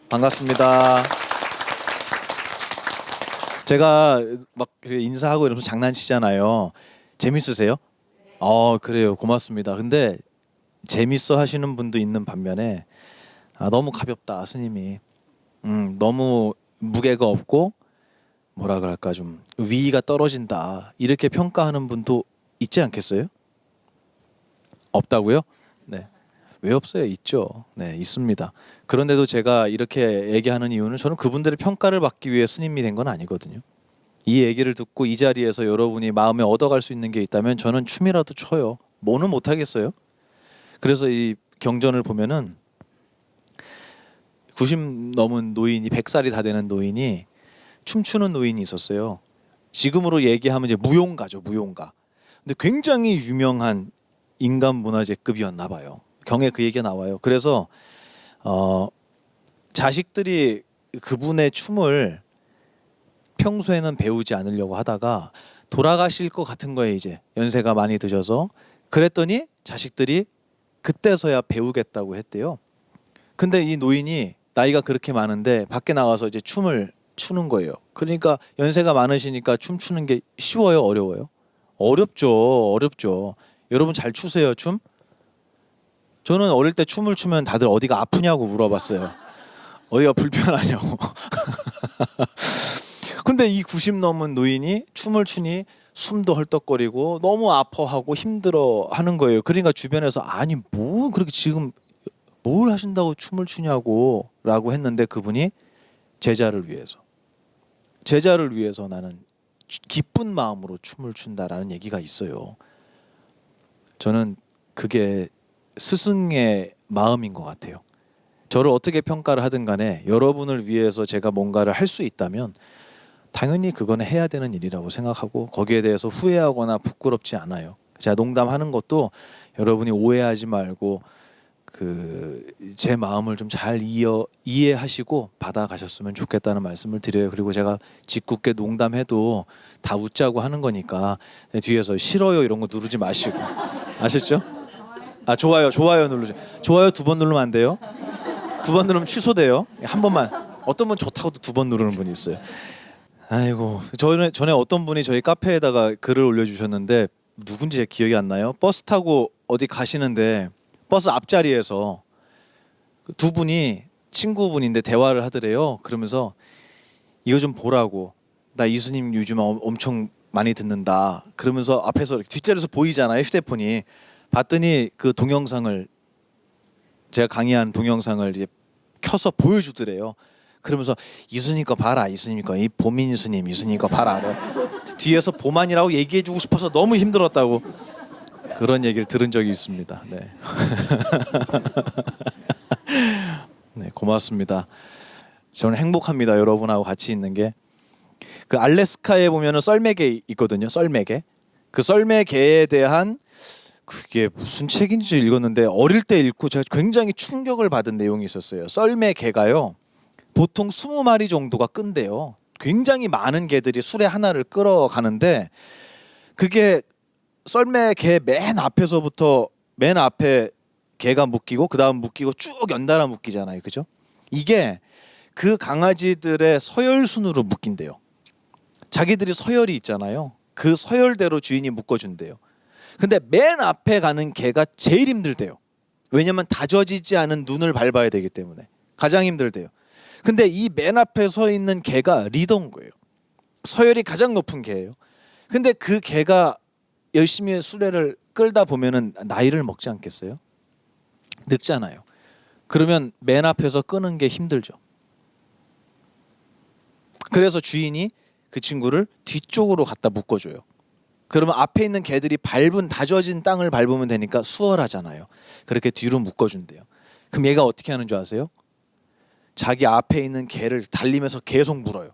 반갑습니다. 제가 막 인사하고 이러면서 장난치잖아요. 재밌으세요? 그래요. 고맙습니다. 근데 재밌어 하시는 분도 있는 반면에 너무 가볍다 스님이. 너무 무게가 없고 뭐라 그럴까 좀 위가 떨어진다 이렇게 평가하는 분도 있지 않겠어요? 없다고요? 네. 왜 없어요? 있죠. 네, 있습니다. 그런데도 제가 이렇게 얘기하는 이유는 저는 그분들의 평가를 받기 위해 스님이 된 건 아니거든요. 이 얘기를 듣고 이 자리에서 여러분이 마음에 얻어갈 수 있는 게 있다면 저는 춤이라도 춰요. 뭐는 못 하겠어요. 그래서 이 경전을 보면은 90 넘은 노인이 100살이 다 되는 노인이 춤추는 노인이 있었어요. 지금으로 얘기하면 이제 무용가죠, 무용가. 근데 굉장히 유명한 인간 문화재급이었나 봐요. 경에 그 얘기가 나와요. 그래서 자식들이 그분의 춤을 평소에는 배우지 않으려고 하다가 돌아가실 것 같은 거예요. 이제 연세가 많이 드셔서. 그랬더니 자식들이 그때서야 배우겠다고 했대요. 근데 이 노인이 나이가 그렇게 많은데 밖에 나가서 이제 춤을 추는 거예요. 그러니까 연세가 많으시니까 춤추는 게 쉬워요, 어려워요? 어렵죠, 어렵죠. 여러분 잘 추세요, 춤? 저는 어릴 때 춤을 추면 다들 어디가 아프냐고 물어봤어요. 어디가 불편하냐고. 근데 이 90 넘은 노인이 춤을 추니 숨도 헐떡거리고 너무 아파하고 힘들어 하는 거예요. 그러니까 주변에서 아니 뭐 그렇게 지금 뭘 하신다고 춤을 추냐고 라고 했는데 그분이 제자를 위해서 나는 기쁜 마음으로 춤을 춘다라는 얘기가 있어요. 저는 그게 스승의 마음인 것 같아요. 저를 어떻게 평가를 하든 간에 여러분을 위해서 제가 뭔가를 할 수 있다면 당연히 그거는 해야 되는 일이라고 생각하고 거기에 대해서 후회하거나 부끄럽지 않아요. 제가 농담하는 것도 여러분이 오해하지 말고 제 마음을 좀 잘 이해하시고 받아가셨으면 좋겠다는 말씀을 드려요. 그리고 제가 짓궂게 농담해도 다 웃자고 하는 거니까 뒤에서 싫어요 이런 거 누르지 마시고 아셨죠? 좋아요 누르죠. 좋아요 2번 누르면 안 돼요. 2번 누르면 취소돼요. 한 번만. 어떤 분 좋다고도 2번 누르는 분이 있어요. 아이고 전에 어떤 분이 저희 카페에다가 글을 올려주셨는데 누군지 제 기억이 안 나요. 버스 타고 어디 가시는데 버스 앞자리에서 두 분이 친구분인데 대화를 하더래요. 그러면서 이거 좀 보라고. 나 이수님 요즘 엄청 많이 듣는다. 그러면서 앞에서 뒷자리에서 보이잖아요. 휴대폰이. 봤더니 그 동영상을 제가 강의한 동영상을 이제 켜서 보여주더래요. 그러면서 이수님 거 봐라. 이수님 거. 이 보민 스님 이수님 거 봐라. 그래. 뒤에서 보만이라고 얘기해주고 싶어서 너무 힘들었다고 그런 얘기를 들은 적이 있습니다. 네. 네, 고맙습니다. 저는 행복합니다. 여러분하고 같이 있는 게. 그 알래스카에 보면은 썰매개 있거든요. 썰매개. 그 썰매개에 대한 그게 무슨 책인지 읽었는데 어릴 때 읽고 제가 굉장히 충격을 받은 내용이 있었어요. 썰매개가요. 보통 20마리 정도가 끈대요. 굉장히 많은 개들이 수레 하나를 끌어가는데 그게 썰매개 맨 앞에서부터 맨 앞에 개가 묶이고 그 다음 묶이고 쭉 연달아 묶이잖아요. 그죠? 이게 그 강아지들의 서열순으로 묶인대요. 자기들이 서열이 있잖아요. 그 서열대로 주인이 묶어준대요. 근데 맨 앞에 가는 개가 제일 힘들대요. 왜냐면 다져지지 않은 눈을 밟아야 되기 때문에 가장 힘들대요. 근데 이 맨 앞에 서 있는 개가 리더인 거예요. 서열이 가장 높은 개예요. 근데 그 개가 열심히 수레를 끌다 보면은 나이를 먹지 않겠어요? 늙잖아요. 그러면 맨 앞에서 끄는 게 힘들죠. 그래서 주인이 그 친구를 뒤쪽으로 갖다 묶어줘요. 그러면 앞에 있는 개들이 밟은 다져진 땅을 밟으면 되니까 수월하잖아요. 그렇게 뒤로 묶어준대요. 그럼 얘가 어떻게 하는 줄 아세요? 자기 앞에 있는 개를 달리면서 계속 물어요.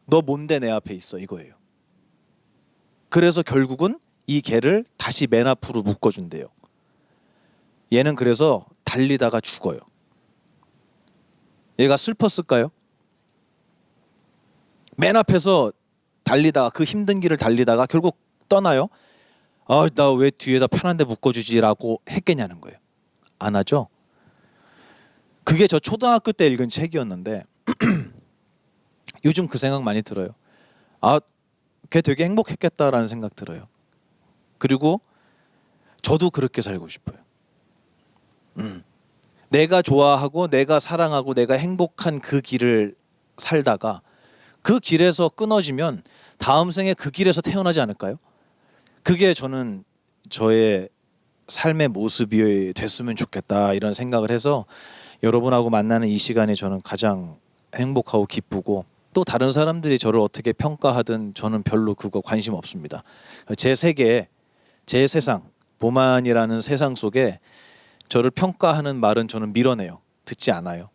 너 뭔데 내 앞에 있어 이거예요. 그래서 결국은 이 개를 다시 맨 앞으로 묶어준대요. 얘는 그래서 달리다가 죽어요. 얘가 슬펐을까요? 맨 앞에서 달리다가 그 힘든 길을 달리다가 결국 떠나요. 나 왜 뒤에다 편한 데 묶어주지라고 했겠냐는 거예요. 안 하죠. 그게 저 초등학교 때 읽은 책이었는데 요즘 그 생각 많이 들어요. 아, 걔 되게 행복했겠다라는 생각 들어요. 그리고 저도 그렇게 살고 싶어요. 내가 좋아하고 내가 사랑하고 내가 행복한 그 길을 살다가 그 길에서 끊어지면 다음 생에 그 길에서 태어나지 않을까요? 그게 저는 저의 삶의 모습이 됐으면 좋겠다 이런 생각을 해서 여러분하고 만나는 이 시간이 저는 가장 행복하고 기쁘고, 또 다른 사람들이 저를 어떻게 평가하든 저는 별로 그거 관심 없습니다. 제 세계, 제 세상, 보만이라는 세상 속에 저를 평가하는 말은 저는 밀어내요. 듣지 않아요.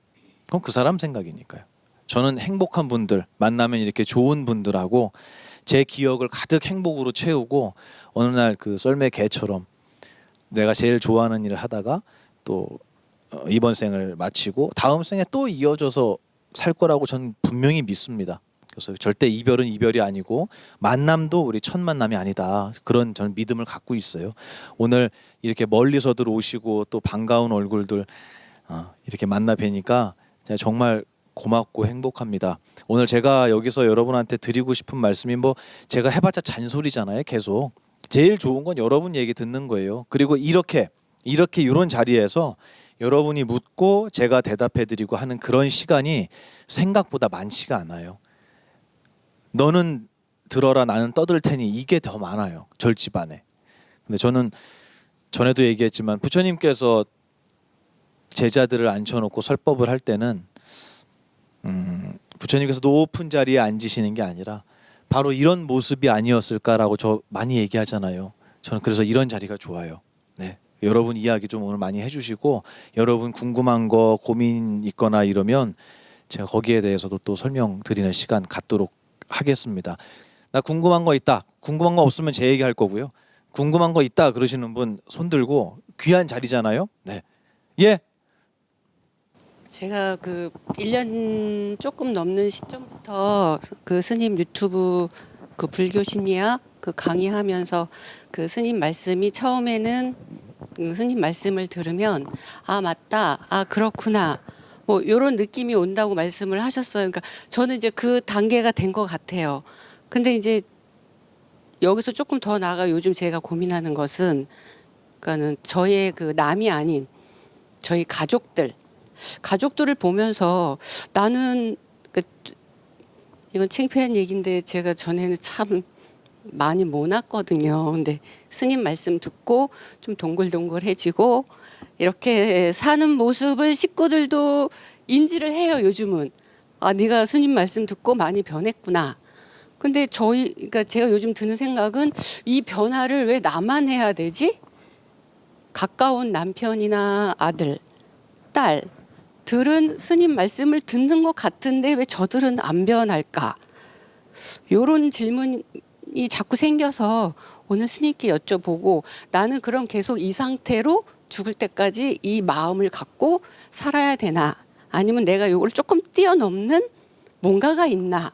그건 그 사람 생각이니까요. 저는 행복한 분들 만나면 이렇게 좋은 분들하고 제 기억을 가득 행복으로 채우고, 어느 날 그 썰매 개처럼 내가 제일 좋아하는 일을 하다가 또 이번 생을 마치고 다음 생에 또 이어져서 살 거라고 저는 분명히 믿습니다. 그래서 절대 이별은 이별이 아니고 만남도 우리 첫 만남이 아니다, 그런 저는 믿음을 갖고 있어요. 오늘 이렇게 멀리서들 오시고 또 반가운 얼굴들 이렇게 만나 뵈니까 제가 정말 고맙고 행복합니다. 오늘 제가 여기서 여러분한테 드리고 싶은 말씀이, 뭐 제가 해봤자 잔소리잖아요. 계속 제일 좋은 건 여러분 얘기 듣는 거예요. 그리고 이렇게 이런 자리에서 여러분이 묻고 제가 대답해드리고 하는 그런 시간이 생각보다 많지가 않아요. 너는 들어라, 나는 떠들 테니, 이게 더 많아요, 절집안에. 근데 저는 전에도 얘기했지만 부처님께서 제자들을 앉혀놓고 설법을 할 때는 부처님께서 높은 자리에 앉으시는 게 아니라 바로 이런 모습이 아니었을까라고 저 많이 얘기하잖아요. 저는 그래서 이런 자리가 좋아요. 네, 여러분 이야기 좀 오늘 많이 해주시고, 여러분 궁금한 거 고민 있거나 이러면 제가 거기에 대해서도 또 설명드리는 시간 갖도록 하겠습니다. 나 궁금한 거 있다, 궁금한 거 없으면 제 얘기할 거고요. 궁금한 거 있다 그러시는 분 손 들고, 귀한 자리잖아요. 네, 예. 제가 그 1년 조금 넘는 시점부터 그 스님 유튜브 그 불교 심리학 그 강의하면서 그 스님 말씀이 처음에는 그 스님 말씀을 들으면 아 맞다, 아 그렇구나, 뭐 이런 느낌이 온다고 말씀을 하셨어요. 그러니까 저는 이제 그 단계가 된 것 같아요. 근데 이제 여기서 조금 더 나아가 요즘 제가 고민하는 것은, 그러니까는 저의 그 남이 아닌 저희 가족들을 보면서 나는 이건 창피한 얘기인데 제가 전에는 참 많이 모났거든요. 근데 스님 말씀 듣고 좀 동글동글해지고 이렇게 사는 모습을 식구들도 인지를 해요. 요즘은 아 네가 스님 말씀 듣고 많이 변했구나. 근데 그러니까 제가 요즘 드는 생각은 이 변화를 왜 나만 해야 되지? 가까운 남편이나 아들, 딸 들은 스님 말씀을 듣는 것 같은데 왜 저들은 안 변할까? 이런 질문이 자꾸 생겨서 오늘 스님께 여쭤보고, 나는 그럼 계속 이 상태로 죽을 때까지 이 마음을 갖고 살아야 되나? 아니면 내가 이걸 조금 뛰어넘는 뭔가가 있나?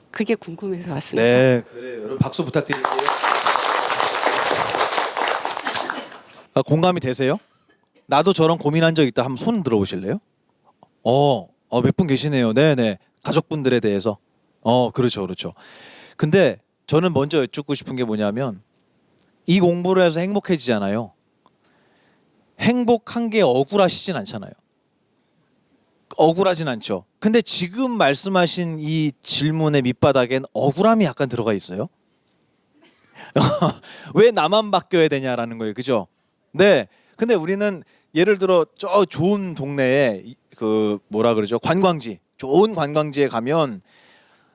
그게 궁금해서 왔습니다. 네, 그래요. 여러분 박수 부탁드릴게요. 공감이 되세요? 나도 저런 고민한 적 있다. 한번 손 들어보실래요? 몇 분 계시네요. 네네. 가족분들에 대해서. 그렇죠. 근데 저는 먼저 여쭙고 싶은 게 뭐냐면, 이 공부를 해서 행복해지잖아요. 행복한 게 억울하시진 않잖아요. 억울하진 않죠. 근데 지금 말씀하신 이 질문의 밑바닥엔 억울함이 약간 들어가 있어요. 왜 나만 바뀌어야 되냐라는 거예요. 그죠? 네. 근데 우리는 예를 들어 저 좋은 동네에 그 뭐라 그러죠? 관광지. 좋은 관광지에 가면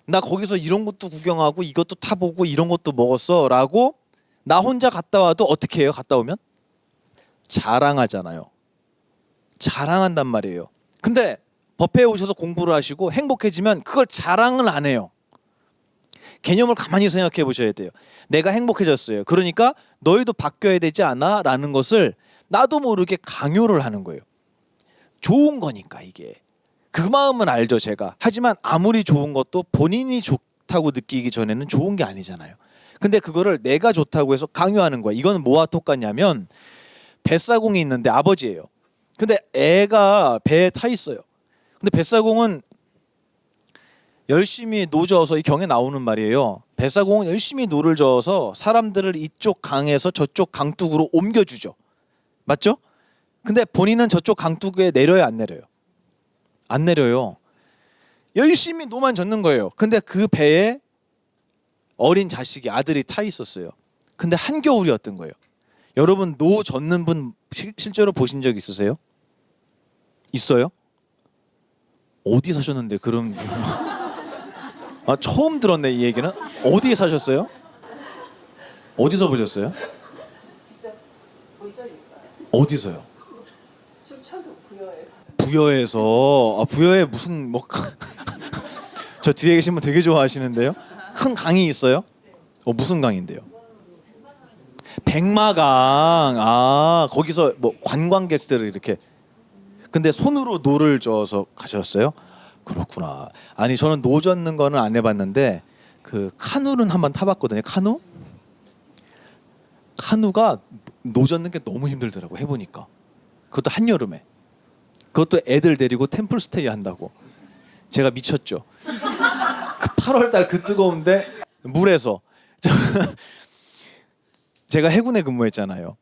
나 거기서 이런 것도 구경하고 이것도 타보고 이런 것도 먹었어라고 나 혼자 갔다 와도 어떻게 해요? 갔다 오면 자랑하잖아요. 자랑한단 말이에요. 근데 법회에 오셔서 공부를 하시고 행복해지면 그걸 자랑을 안 해요. 개념을 가만히 생각해 보셔야 돼요. 내가 행복해졌어요. 그러니까 너희도 바뀌어야 되지 않아? 라는 것을 나도 모르게 강요를 하는 거예요. 좋은 거니까 이게. 그 마음은 알죠, 제가. 하지만 아무리 좋은 것도 본인이 좋다고 느끼기 전에는 좋은 게 아니잖아요. 근데 그거를 내가 좋다고 해서 강요하는 거야. 이거는 뭐와 똑같냐면 뱃사공이 있는데 아버지예요. 근데 애가 배에 타 있어요. 근데 뱃사공은 열심히 노져서 이 경에 나오는 말이에요. 뱃사공은 열심히 노를 저어서 사람들을 이쪽 강에서 저쪽 강둑으로 옮겨주죠. 맞죠? 근데 본인은 저쪽 강둑에 내려요, 안 내려요? 안 내려요. 열심히 노만 젓는 거예요. 근데 그 배에 어린 자식이 아들이 타 있었어요. 근데 한겨울이었던 거예요. 여러분 노 젓는 분 실제로 보신 적 있으세요? 있어요? 어디 사셨는데 그럼 아, 처음 들었네 이 얘기는. 어디에 사셨어요? 어디서 보셨어요? 직접 본 적이 있어요. 어디서요? 충청도 부여에서. 부여에서. 아, 부여에 무슨 뭐 저 뒤에 계신 분 되게 좋아하시는데요. 큰 강이 있어요? 무슨 강인데요? 백마강. 아, 거기서 뭐 관광객들을 이렇게. 근데 손으로 노를 저어서 가셨어요? 그렇구나. 아니 저는 노 젓는 거는 안 해봤는데 그 카누는 한번 타봤거든요. 카누? 카누가 노 젓는 게 너무 힘들더라고 해보니까. 그것도 한여름에. 그것도 애들 데리고 템플 스테이 한다고. 제가 미쳤죠. 그 8월달 그 뜨거운데 물에서 제가 해군에 근무했잖아요.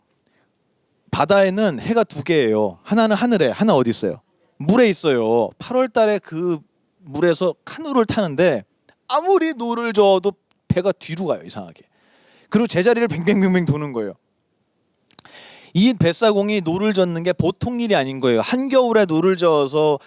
바다에는 해가 두 개예요. 하나는 하늘에, 하나 어디 있어요? 물에 있어요. 8월달에 그 물에서 카누를 타는데 아무리 노를 저어도 배가 뒤로 가요, 이상하게. 그리고 제자리를 뱅뱅뱅뱅 도는 거예요. 이 뱃사공이 노를 젓는 게 보통 일이 아닌 거예요. 한겨울에 노를 저어서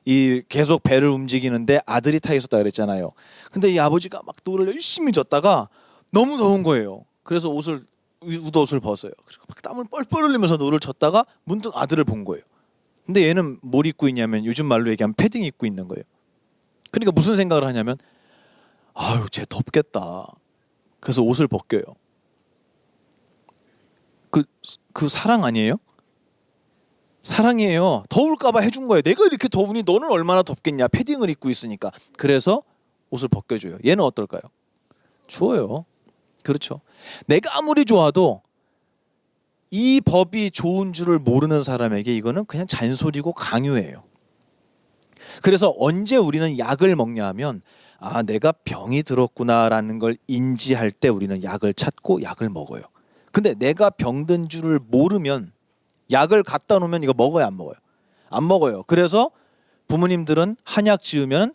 이 계속 배를 움직이는데 아들이 타 있었다 그랬잖아요. 근데 이 아버지가 막 노를 열심히 젓다가 너무 더운 거예요. 그래서 웃옷을 벗어요. 그리고 막 땀을 뻘뻘 흘리면서 노를 젓다가 문득 아들을 본 거예요. 근데 얘는 뭘 입고 있냐면 요즘 말로 얘기하면 패딩 입고 있는 거예요. 그러니까 무슨 생각을 하냐면 아유 쟤 덥겠다. 그래서 옷을 벗겨요. 그 사랑 아니에요? 사랑이에요. 더울까봐 해준 거예요. 내가 이렇게 더우니 너는 얼마나 덥겠냐. 패딩을 입고 있으니까. 그래서 옷을 벗겨줘요. 얘는 어떨까요? 추워요. 그렇죠. 내가 아무리 좋아도 이 법이 좋은 줄을 모르는 사람에게 이거는 그냥 잔소리고 강요예요. 그래서 언제 우리는 약을 먹냐 하면 아 내가 병이 들었구나라는 걸 인지할 때 우리는 약을 찾고 약을 먹어요. 근데 내가 병든 줄을 모르면 약을 갖다 놓으면 이거 먹어요, 안 먹어요? 안 먹어요. 그래서 부모님들은 한약 지으면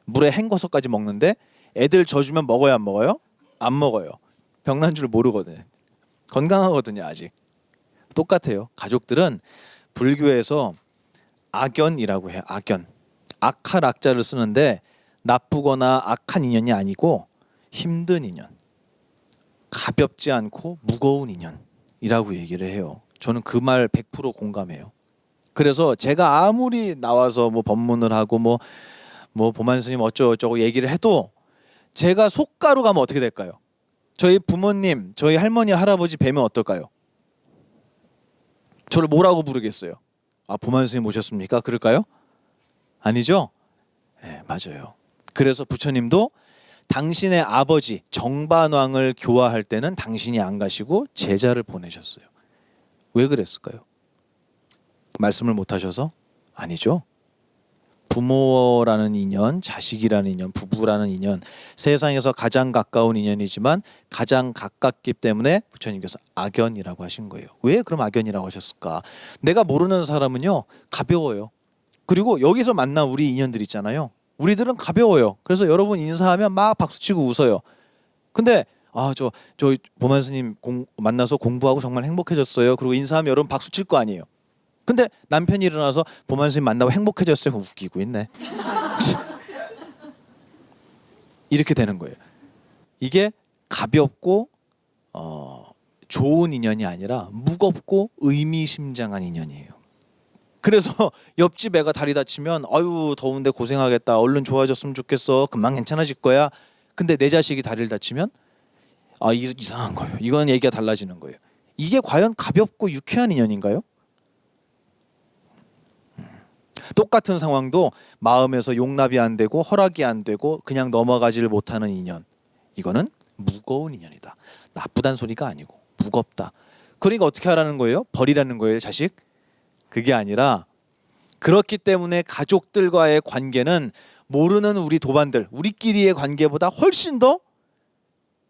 물에 헹궈서까지 먹는데 애들 져주면 먹어요, 안 먹어요? 안 먹어요. 병난 줄 모르거든요. 건강하거든요, 아직. 똑같아요. 가족들은 불교에서 악연이라고 해요. 악연. 악할 악자를 쓰는데 나쁘거나 악한 인연이 아니고 힘든 인연. 가볍지 않고 무거운 인연이라고 얘기를 해요. 저는 그 말 100% 공감해요. 그래서 제가 아무리 나와서 뭐 법문을 하고 뭐 보만 스님 어쩌고 얘기를 해도 제가 속가루 가면 어떻게 될까요? 저희 부모님, 저희 할머니, 할아버지 뵈면 어떨까요? 저를 뭐라고 부르겠어요? 아, 보만 스님 오셨습니까? 그럴까요? 아니죠? 네, 맞아요. 그래서 부처님도 당신의 아버지 정반왕을 교화할 때는 당신이 안 가시고 제자를 보내셨어요. 왜 그랬을까요? 말씀을 못 하셔서? 아니죠. 부모라는 인연, 자식이라는 인연, 부부라는 인연, 세상에서 가장 가까운 인연이지만 가장 가깝기 때문에 부처님께서 악연이라고 하신 거예요. 왜 그럼 악연이라고 하셨을까? 내가 모르는 사람은요 가벼워요. 그리고 여기서 만난 우리 인연들 있잖아요. 우리들은 가벼워요. 그래서 여러분 인사하면 막 박수치고 웃어요. 근데 저 보만 스님 만나서 공부하고 정말 행복해졌어요. 그리고 인사하면 여러분 박수칠 거 아니에요. 근데 남편이 일어나서 보만 스님 만나고 행복해졌어요. 웃기고 있네. 이렇게 되는 거예요. 이게 가볍고 좋은 인연이 아니라 무겁고 의미심장한 인연이에요. 그래서 옆집 애가 다리 다치면 아유 더운데 고생하겠다. 얼른 좋아졌으면 좋겠어. 금방 괜찮아질 거야. 근데 내 자식이 다리를 다치면 이상한 거예요. 이건 얘기가 달라지는 거예요. 이게 과연 가볍고 유쾌한 인연인가요? 똑같은 상황도 마음에서 용납이 안 되고 허락이 안 되고 그냥 넘어가지를 못하는 인연. 이거는 무거운 인연이다. 나쁘단 소리가 아니고 무겁다. 그러니까 어떻게 하라는 거예요? 버리라는 거예요, 자식? 그게 아니라 그렇기 때문에 가족들과의 관계는 모르는 우리 도반들, 우리끼리의 관계보다 훨씬 더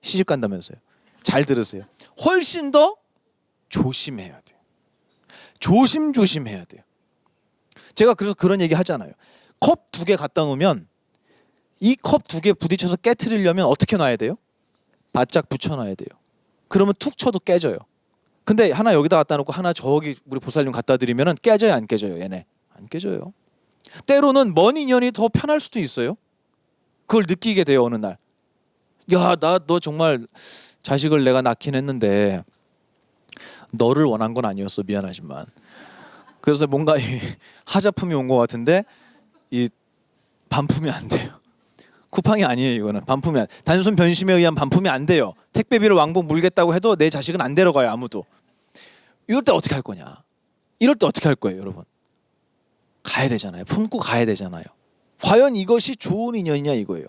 시집 간다면서요. 잘 들으세요. 훨씬 더 조심해야 돼요. 조심조심해야 돼요. 제가 그래서 그런 얘기 하잖아요. 컵 2개 갖다 놓으면 이 컵 2개 부딪혀서 깨트리려면 어떻게 놔야 돼요? 바짝 붙여놔야 돼요. 그러면 툭 쳐도 깨져요. 근데 하나 여기다 갖다 놓고 하나 저기 우리 보살님 갖다 드리면은 깨져요, 안 깨져요? 얘네 안 깨져요. 때로는 먼 인연이 더 편할 수도 있어요. 그걸 느끼게 돼요. 어느 날, 야, 나 너 정말 자식을 내가 낳긴 했는데 너를 원한 건 아니었어. 미안하지만. 그래서 뭔가 이 하자품이 온 것 같은데 이 반품이 안 돼요. 쿠팡이 아니에요. 이거는 반품이 단순 변심에 의한 반품이 안 돼요. 택배비를 왕복 물겠다고 해도 내 자식은 안 데려가요. 아무도. 이럴 때 어떻게 할 거냐? 이럴 때 어떻게 할 거예요, 여러분? 가야 되잖아요. 품고 가야 되잖아요. 과연 이것이 좋은 인연이냐 이거예요.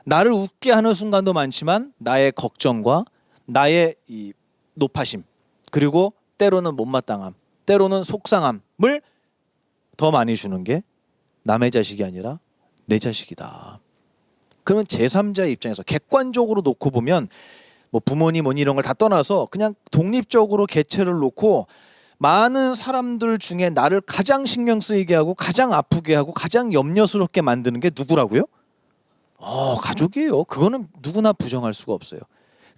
나를 웃게 하는 순간도 많지만 나의 걱정과 나의 이 노파심, 그리고 때로는 못마땅함, 때로는 속상함을 더 많이 주는 게 남의 자식이 아니라 내 자식이다. 그러면 제3자의 입장에서 객관적으로 놓고 보면 뭐 부모님 뭐니 이런 걸 다 떠나서 그냥 독립적으로 개체를 놓고 많은 사람들 중에 나를 가장 신경 쓰이게 하고 가장 아프게 하고 가장 염려스럽게 만드는 게 누구라고요? 가족이에요. 그거는 누구나 부정할 수가 없어요.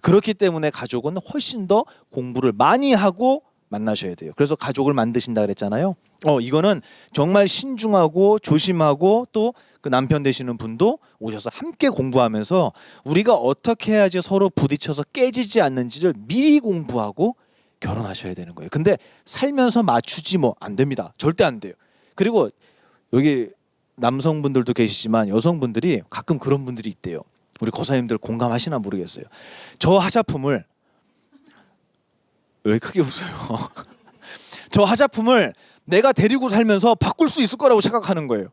그렇기 때문에 가족은 훨씬 더 공부를 많이 하고 만나셔야 돼요. 그래서 가족을 만드신다 그랬잖아요. 이거는 정말 신중하고 조심하고 또 그 남편 되시는 분도 오셔서 함께 공부하면서 우리가 어떻게 해야지 서로 부딪혀서 깨지지 않는지를 미리 공부하고 결혼하셔야 되는 거예요. 근데 살면서 맞추지 뭐 안 됩니다. 절대 안 돼요. 그리고 여기 남성분들도 계시지만 여성분들이 가끔 그런 분들이 있대요. 우리 고사님들 공감하시나 모르겠어요. 저 하자품을 왜 크게 웃어요? 저 하자품을 내가 데리고 살면서 바꿀 수 있을 거라고 생각하는 거예요.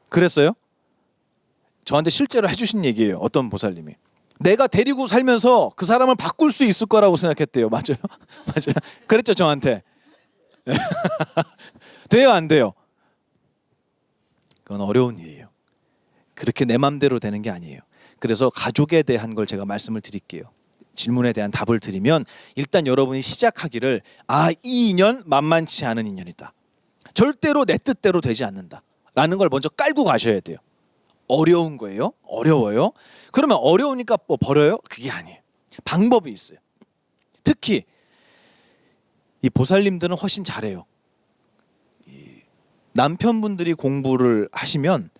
그랬어요? 저한테 실제로 해주신 얘기예요. 어떤 보살님이 내가 데리고 살면서 그 사람을 바꿀 수 있을 거라고 생각했대요. 맞아요? 맞아요. 그랬죠 저한테. 돼요 안 돼요? 그건 어려운 일이에요. 그렇게 내 맘대로 되는 게 아니에요. 그래서 가족에 대한 걸 제가 말씀을 드릴게요. 질문에 대한 답을 드리면 일단 여러분이 시작하기를 이 인연 만만치 않은 인연이다. 절대로 내 뜻대로 되지 않는다. 라는 걸 먼저 깔고 가셔야 돼요. 어려운 거예요? 어려워요? 그러면 어려우니까 뭐 버려요? 그게 아니에요. 방법이 있어요. 특히 이 보살님들은 훨씬 잘해요. 남편분들이 공부를 하시면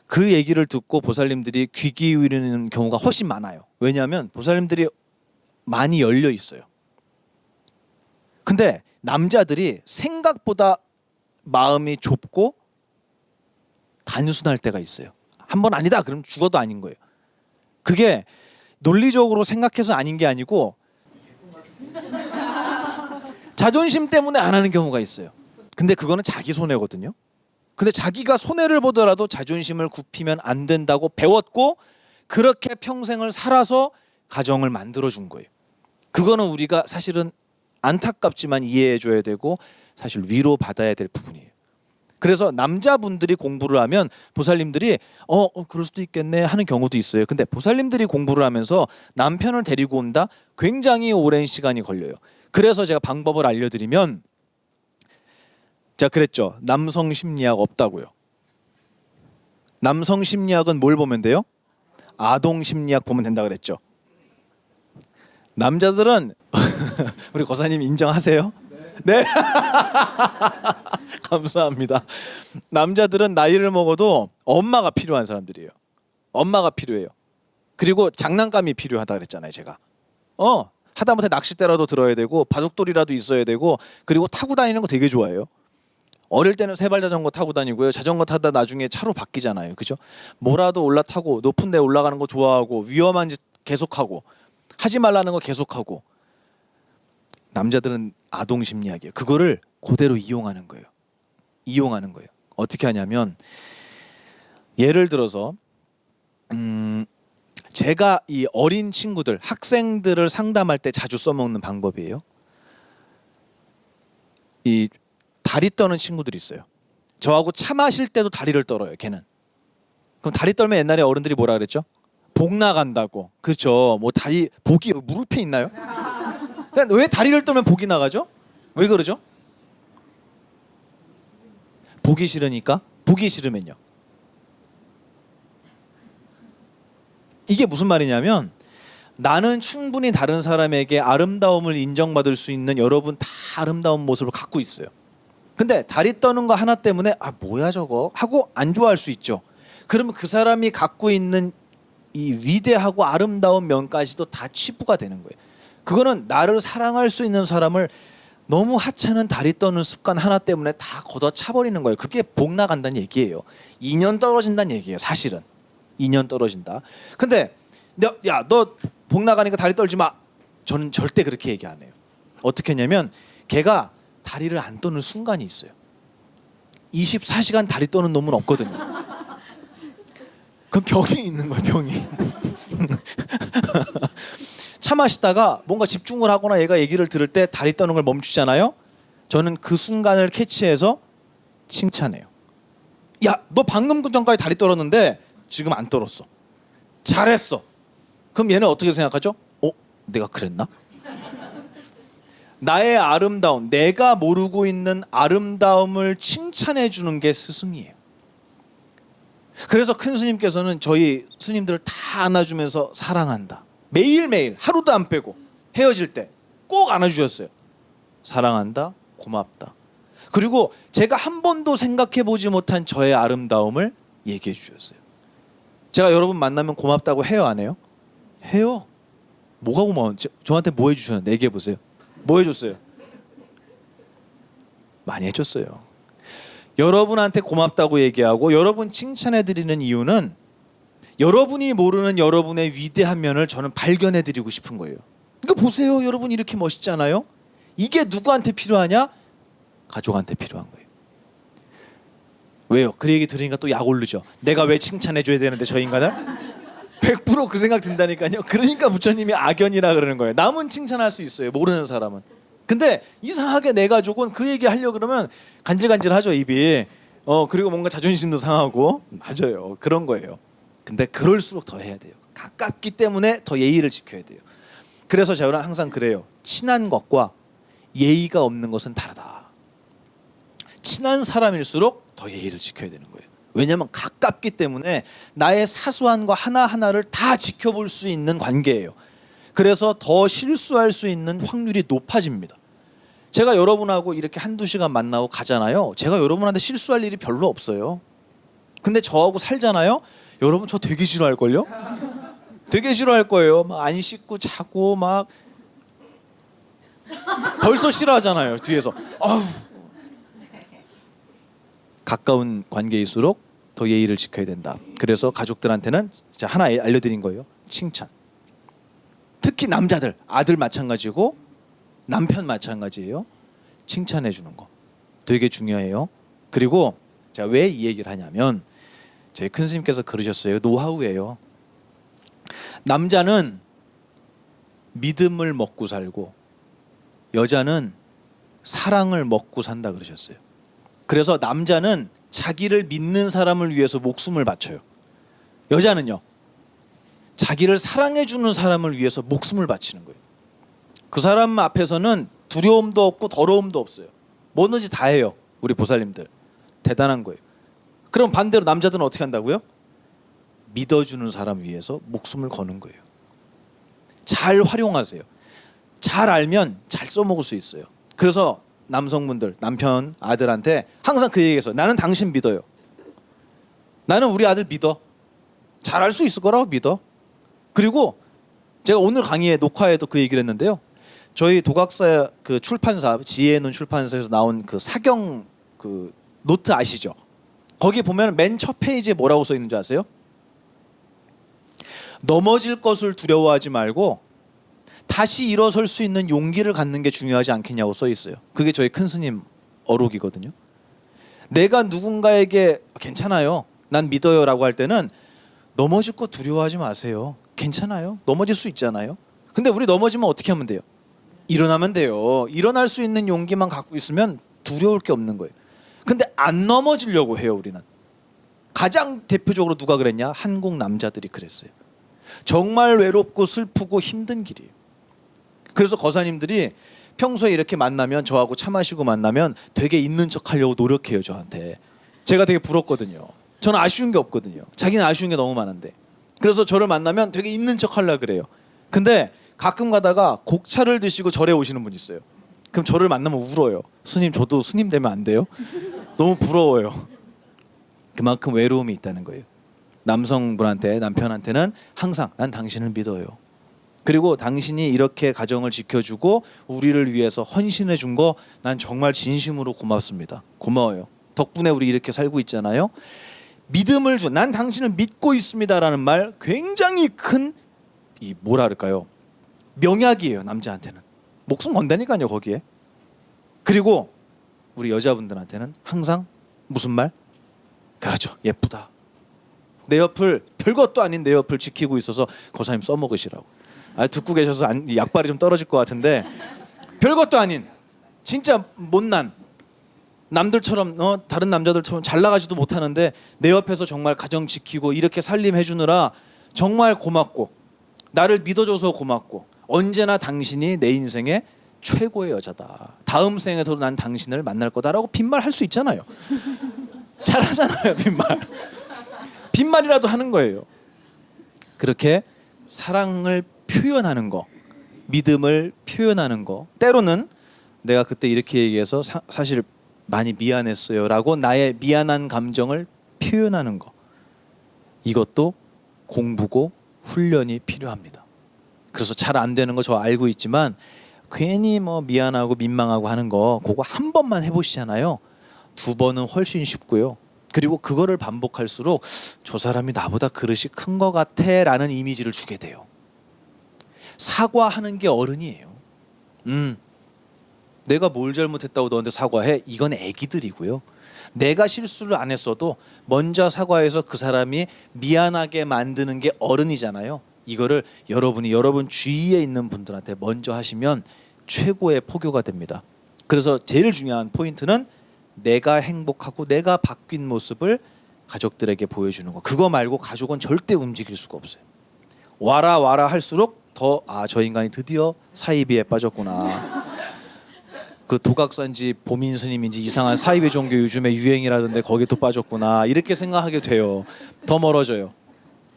그 얘기를 듣고 보살님들이 귀 기울이는 경우가 훨씬 많아요. 왜냐하면 보살님들이 많이 열려 있어요. 근데 남자들이 생각보다 마음이 좁고 단순할 때가 있어요. 한 번 아니다 그럼 죽어도 아닌 거예요. 그게 논리적으로 생각해서 아닌 게 아니고 자존심 때문에 안 하는 경우가 있어요. 근데 그거는 자기 손해거든요. 근데 자기가 손해를 보더라도 자존심을 굽히면 안 된다고 배웠고 그렇게 평생을 살아서 가정을 만들어준 거예요. 그거는 우리가 사실은 안타깝지만 이해해줘야 되고 사실 위로받아야 될 부분이에요. 그래서 남자분들이 공부를 하면 보살님들이 그럴 수도 있겠네 하는 경우도 있어요. 근데 보살님들이 공부를 하면서 남편을 데리고 온다? 굉장히 오랜 시간이 걸려요. 그래서 제가 방법을 알려드리면 제가 그랬죠. 남성 심리학 없다고요. 남성 심리학은 뭘 보면 돼요? 아동 심리학 보면 된다 그랬죠. 남자들은 우리 고사님 인정하세요? 네. 감사합니다. 남자들은 나이를 먹어도 엄마가 필요한 사람들이에요. 엄마가 필요해요. 그리고 장난감이 필요하다 그랬잖아요, 제가. 하다못해 낚싯대라도 들어야 되고 바둑돌이라도 있어야 되고 그리고 타고 다니는 거 되게 좋아해요. 어릴 때는 세발 자전거 타고 다니고요. 자전거 타다 나중에 차로 바뀌잖아요. 그죠? 뭐라도 올라타고 높은 데 올라가는 거 좋아하고 위험한 짓 계속하고 하지 말라는 거 계속하고. 남자들은 아동 심리학이에요. 그거를 그대로 이용하는 거예요. 이용하는 거예요. 어떻게 하냐면 예를 들어서 제가 이 어린 친구들, 학생들을 상담할 때 자주 써먹는 방법이에요. 이 다리 떠는 친구들이 있어요. 저하고 차 마실 때도 다리를 떨어요. 걔는. 그럼 다리 떨면 옛날에 어른들이 뭐라 그랬죠? 복 나간다고. 그렇죠. 뭐 다리 복이 무릎에 있나요? 그러니까 왜 다리를 떨면 복이 나가죠? 왜 그러죠? 보기 싫으니까? 보기 싫으면요. 이게 무슨 말이냐면 나는 충분히 다른 사람에게 아름다움을 인정받을 수 있는 여러분 다 아름다운 모습을 갖고 있어요. 근데 다리 떠는 거 하나 때문에 아 뭐야 저거 하고 안 좋아할 수 있죠. 그러면 그 사람이 갖고 있는 이 위대하고 아름다운 면까지도 다 치부가 되는 거예요. 그거는 나를 사랑할 수 있는 사람을 너무 하찮은 다리 떠는 습관 하나 때문에 다 걷어차버리는 거예요. 그게 복 나간다는 얘기예요. 2년 떨어진다는 얘기예요. 사실은 2년 떨어진다. 근데 야 너 복 나가니까 다리 떨지 마. 저는 절대 그렇게 얘기 안 해요. 어떻게 했냐면 걔가 다리를 안 떠는 순간이 있어요. 24시간 다리 떠는 놈은 없거든요. 그 병이 있는 거예요. 병이. 차 마시다가 뭔가 집중을 하거나 얘가 얘기를 들을 때 다리 떠는 걸 멈추잖아요. 저는 그 순간을 캐치해서 칭찬해요. 야, 너 방금 그 전까지 다리 떨었는데 지금 안 떨었어. 잘했어. 그럼 얘는 어떻게 생각하죠? 내가 그랬나? 나의 아름다움, 내가 모르고 있는 아름다움을 칭찬해 주는 게 스승이에요. 그래서 큰 스님께서는 저희 스님들을 다 안아주면서 사랑한다. 매일매일 하루도 안 빼고 헤어질 때 꼭 안아주셨어요. 사랑한다, 고맙다. 그리고 제가 한 번도 생각해 보지 못한 저의 아름다움을 얘기해 주셨어요. 제가 여러분 만나면 고맙다고 해요, 안 해요? 해요. 뭐가 고마워? 저한테 뭐 해주셨는데 얘기해 보세요. 뭐 해줬어요? 많이 해줬어요. 여러분한테 고맙다고 얘기하고 여러분 칭찬해드리는 이유는 여러분이 모르는 여러분의 위대한 면을 저는 발견해드리고 싶은 거예요. 그러니까 보세요. 여러분 이렇게 멋있잖아요. 이게 누구한테 필요하냐? 가족한테 필요한 거예요. 왜요? 그 얘기 들으니까 또 약 오르죠. 내가 왜 칭찬해줘야 되는데 저 인간을? 100% 그 생각 든다니까요. 그러니까 부처님이 악연이라 그러는 거예요. 남은 칭찬할 수 있어요. 모르는 사람은. 근데 이상하게 내 가족은 그 얘기 하려고 그러면 간질간질하죠 입이. 그리고 뭔가 자존심도 상하고. 맞아요. 그런 거예요. 근데 그럴수록 더 해야 돼요. 가깝기 때문에 더 예의를 지켜야 돼요. 그래서 저는 항상 그래요. 친한 것과 예의가 없는 것은 다르다. 친한 사람일수록 더 예의를 지켜야 되는 거예요. 왜냐하면 가깝기 때문에 나의 사소한 거 하나하나를 다 지켜볼 수 있는 관계예요. 그래서 더 실수할 수 있는 확률이 높아집니다. 제가 여러분하고 이렇게 한두 시간 만나고 가잖아요. 제가 여러분한테 실수할 일이 별로 없어요. 근데 저하고 살잖아요. 여러분 저 되게 싫어할걸요? 되게 싫어할 거예요. 막 안 씻고 자고 막 벌써 싫어하잖아요. 뒤에서. 아우. 가까운 관계일수록 더 예의를 지켜야 된다. 그래서 가족들한테는 진짜 하나 알려드린 거예요. 칭찬. 특히 남자들, 아들 마찬가지고 남편 마찬가지예요. 칭찬해 주는 거 되게 중요해요. 그리고 제가 왜 이 얘기를 하냐면 저희 큰 스님께서 그러셨어요. 노하우예요. 남자는 믿음을 먹고 살고 여자는 사랑을 먹고 산다 그러셨어요. 그래서 남자는 자기를 믿는 사람을 위해서 목숨을 바쳐요. 여자는요. 자기를 사랑해주는 사람을 위해서 목숨을 바치는 거예요. 그 사람 앞에서는 두려움도 없고 더러움도 없어요. 뭐든지 다 해요. 우리 보살님들. 대단한 거예요. 그럼 반대로 남자들은 어떻게 한다고요? 믿어주는 사람 위해서 목숨을 거는 거예요. 잘 활용하세요. 잘 알면 잘 써먹을 수 있어요. 그래서 남성분들, 남편, 아들한테 항상 그 얘기해서 나는 당신 믿어요. 나는 우리 아들 믿어. 잘할 수 있을 거라고 믿어. 그리고 제가 오늘 강의에 녹화에도 그 얘기를 했는데요. 저희 도각사 그 출판사 지혜의 눈 출판사에서 나온 그 사경 그 노트 아시죠? 거기 보면 맨 첫 페이지에 뭐라고 써 있는지 아세요? 넘어질 것을 두려워하지 말고 다시 일어설 수 있는 용기를 갖는 게 중요하지 않겠냐고 써 있어요. 그게 저희 큰 스님 어록이거든요. 내가 누군가에게 괜찮아요. 난 믿어요라고 할 때는 넘어질 거 두려워하지 마세요. 괜찮아요. 넘어질 수 있잖아요. 근데 우리 넘어지면 어떻게 하면 돼요? 일어나면 돼요. 일어날 수 있는 용기만 갖고 있으면 두려울 게 없는 거예요. 근데 안 넘어지려고 해요, 우리는. 가장 대표적으로 누가 그랬냐? 한국 남자들이 그랬어요. 정말 외롭고 슬프고 힘든 길이에요. 그래서 거사님들이 평소에 이렇게 만나면, 저하고 차 마시고 만나면 되게 있는 척 하려고 노력해요, 저한테. 제가 되게 부럽거든요. 저는 아쉬운 게 없거든요. 자기는 아쉬운 게 너무 많은데. 그래서 저를 만나면 되게 있는 척 하려고 그래요. 근데 가끔 가다가 곡차를 드시고 절에 오시는 분이 있어요. 그럼 저를 만나면 울어요. 스님, 저도 스님 되면 안 돼요? 너무 부러워요. 그만큼 외로움이 있다는 거예요. 남성분한테, 남편한테는 항상 난 당신을 믿어요. 그리고 당신이 이렇게 가정을 지켜주고 우리를 위해서 헌신해 준 거 난 정말 진심으로 고맙습니다. 고마워요. 덕분에 우리 이렇게 살고 있잖아요. 믿음을 준, 난 당신을 믿고 있습니다라는 말 굉장히 큰 이 뭐라 그럴까요? 명약이에요, 남자한테는. 목숨 건다니까요, 거기에. 그리고 우리 여자분들한테는 항상 무슨 말? 그렇죠, 예쁘다. 내 옆을, 별것도 아닌 내 옆을 지키고 있어서 거사님 써먹으시라고. 듣고 계셔서 약발이 좀 떨어질 것 같은데, 별것도 아닌 진짜 못난 남들처럼 다른 남자들처럼 잘 나가지도 못하는데 내 옆에서 정말 가정 지키고 이렇게 살림해 주느라 정말 고맙고, 나를 믿어줘서 고맙고, 언제나 당신이 내 인생의 최고의 여자다. 다음 생에도 난 당신을 만날 거다라고 빈말 할 수 있잖아요. 잘하잖아요, 빈말. 빈말이라도 하는 거예요. 그렇게 사랑을 표현하는 거, 믿음을 표현하는 거, 때로는 내가 그때 이렇게 얘기해서 사실 많이 미안했어요 라고 나의 미안한 감정을 표현하는 거, 이것도 공부고 훈련이 필요합니다. 그래서 잘 안 되는 거 저 알고 있지만 괜히 뭐 미안하고 민망하고 하는 거 그거 한 번만 해보시잖아요. 두 번은 훨씬 쉽고요. 그리고 그거를 반복할수록 저 사람이 나보다 그릇이 큰 것 같아 라는 이미지를 주게 돼요. 사과하는 게 어른이에요. 내가 뭘 잘못했다고 너한테 사과해? 이건 애기들이고요. 내가 실수를 안 했어도 먼저 사과해서 그 사람이 미안하게 만드는 게 어른이잖아요. 이거를 여러분이 여러분 주위에 있는 분들한테 먼저 하시면 최고의 포교가 됩니다. 그래서 제일 중요한 포인트는 내가 행복하고 내가 바뀐 모습을 가족들에게 보여주는 거. 그거 말고 가족은 절대 움직일 수가 없어요. 와라 와라 할수록 더 저 인간이 드디어 사이비에 빠졌구나. 그 도각산지 보민 스님인지 이상한 사이비 종교 요즘에 유행이라던데 거기 또 빠졌구나. 이렇게 생각하게 돼요. 더 멀어져요.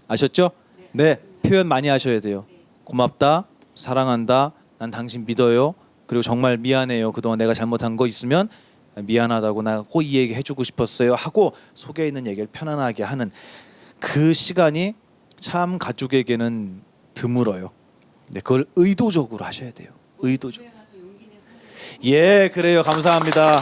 아셨죠? 네, 표현 많이 하셔야 돼요. 고맙다, 사랑한다, 난 당신 믿어요. 그리고 정말 미안해요. 그동안 내가 잘못한 거 있으면 미안하다고, 나 꼭 이 얘기 해주고 싶었어요 하고 속에 있는 얘기를 편안하게 하는 그 시간이 참 가족에게는 드물어요. 네, 그걸 의도적으로 하셔야 돼요. 의도적. 예, 그래요. 감사합니다.